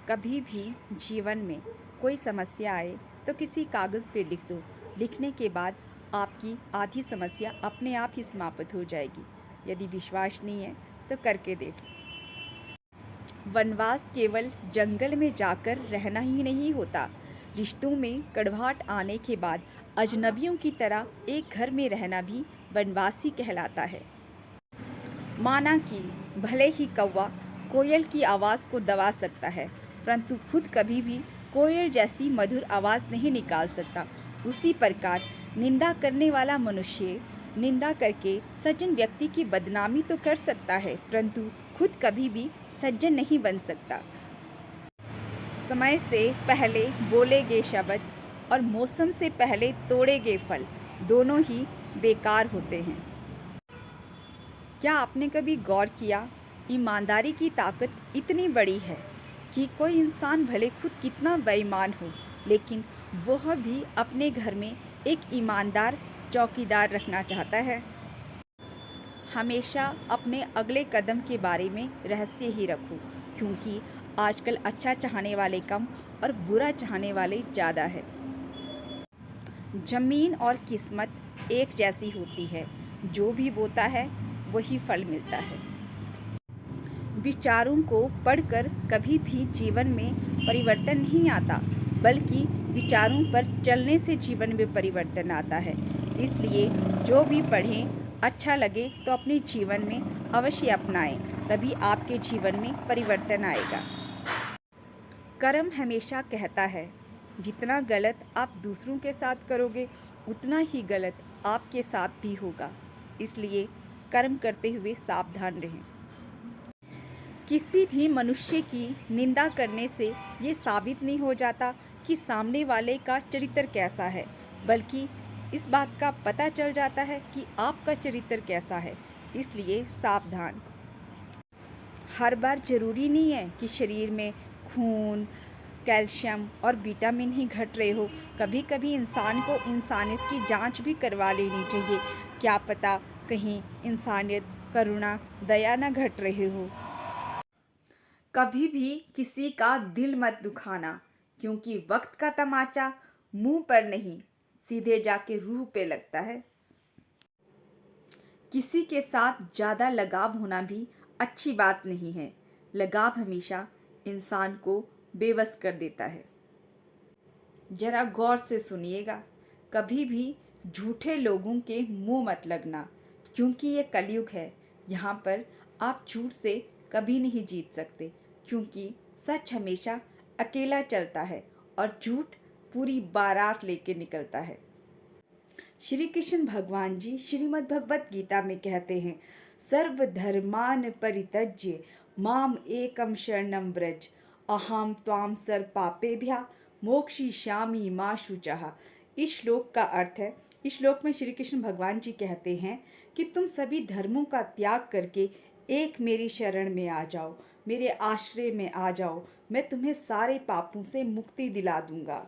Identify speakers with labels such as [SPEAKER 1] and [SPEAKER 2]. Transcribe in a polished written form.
[SPEAKER 1] कभी भी जीवन में कोई समस्या आए तो किसी कागज़ पे लिख दो। लिखने के बाद आपकी आधी समस्या अपने आप ही समाप्त हो जाएगी। यदि विश्वास नहीं है तो करके देखो। वनवास केवल जंगल में जाकर रहना ही नहीं होता। रिश्तों में कड़वाहट आने के बाद अजनबियों की तरह एक घर में रहना भी वनवासी कहलाता है। माना कि भले ही कौवा कोयल की आवाज़ को दबा सकता है, परंतु खुद कभी भी कोयल जैसी मधुर आवाज़ नहीं निकाल सकता। उसी प्रकार निंदा करने वाला मनुष्य निंदा करके सज्जन व्यक्ति की बदनामी तो कर सकता है, परंतु खुद कभी भी सज्जन नहीं बन सकता। समय से पहले बोले गए शब्द और मौसम से पहले तोड़े गए फल दोनों ही बेकार होते हैं। क्या आपने कभी गौर किया, ईमानदारी की ताकत इतनी बड़ी है कि कोई इंसान भले खुद कितना बेईमान हो, लेकिन वह भी अपने घर में एक ईमानदार चौकीदार रखना चाहता है। हमेशा अपने अगले कदम के बारे में रहस्य ही रखो, क्योंकि आजकल अच्छा चाहने वाले कम और बुरा चाहने वाले ज़्यादा है। ज़मीन और किस्मत एक जैसी होती है, जो भी बोता है वही फल मिलता है। विचारों को पढ़कर कभी भी जीवन में परिवर्तन नहीं आता, बल्कि विचारों पर चलने से जीवन में परिवर्तन आता है। इसलिए जो भी पढ़ें, अच्छा लगे तो अपने जीवन में अवश्य अपनाएं, तभी आपके जीवन में परिवर्तन आएगा। कर्म हमेशा कहता है, जितना गलत आप दूसरों के साथ करोगे, उतना ही गलत आपके साथ भी होगा। इसलिए कर्म करते हुए सावधान रहें। किसी भी मनुष्य की निंदा करने से ये साबित नहीं हो जाता कि सामने वाले का चरित्र कैसा है, बल्कि इस बात का पता चल जाता है कि आपका चरित्र कैसा है। इसलिए सावधान। हर बार ज़रूरी नहीं है कि शरीर में खून, कैल्शियम और विटामिन ही घट रहे हो। कभी कभी इंसान को इंसानियत की जांच भी करवा लेनी चाहिए। क्या पता कहीं इंसानियत, करुणा, दया न घट रहे हो। कभी भी किसी का दिल मत दुखाना, क्योंकि वक्त का तमाचा मुंह पर नहीं, सीधे जाके रूह पे लगता है। किसी के साथ ज़्यादा लगाव होना भी अच्छी बात नहीं है। लगाव हमेशा इंसान को बेबस कर देता है। जरा गौर से सुनिएगा, कभी भी झूठे लोगों के मुंह मत लगना, क्योंकि ये कलयुग है। यहाँ पर आप झूठ से कभी नहीं जीत सकते, क्योंकि सच हमेशा अकेला चलता है और झूठ पूरी बारात लेके निकलता है। श्री कृष्ण भगवान जी श्रीमद् भगवत गीता में कहते हैं, सर्वधर्मान परित्यज्य माम एकम शरणम व्रज, अहम त्वाम सर्व पापेभ्यः मोक्षयिष्यामि मा शुचः। इस श्लोक का अर्थ है, इस श्लोक में श्री कृष्ण भगवान जी कहते हैं कि तुम सभी धर्मों का त्याग करके एक मेरी शरण में आ जाओ, मेरे आश्रय में आ जाओ, मैं तुम्हें सारे पापों से मुक्ति दिला दूंगा।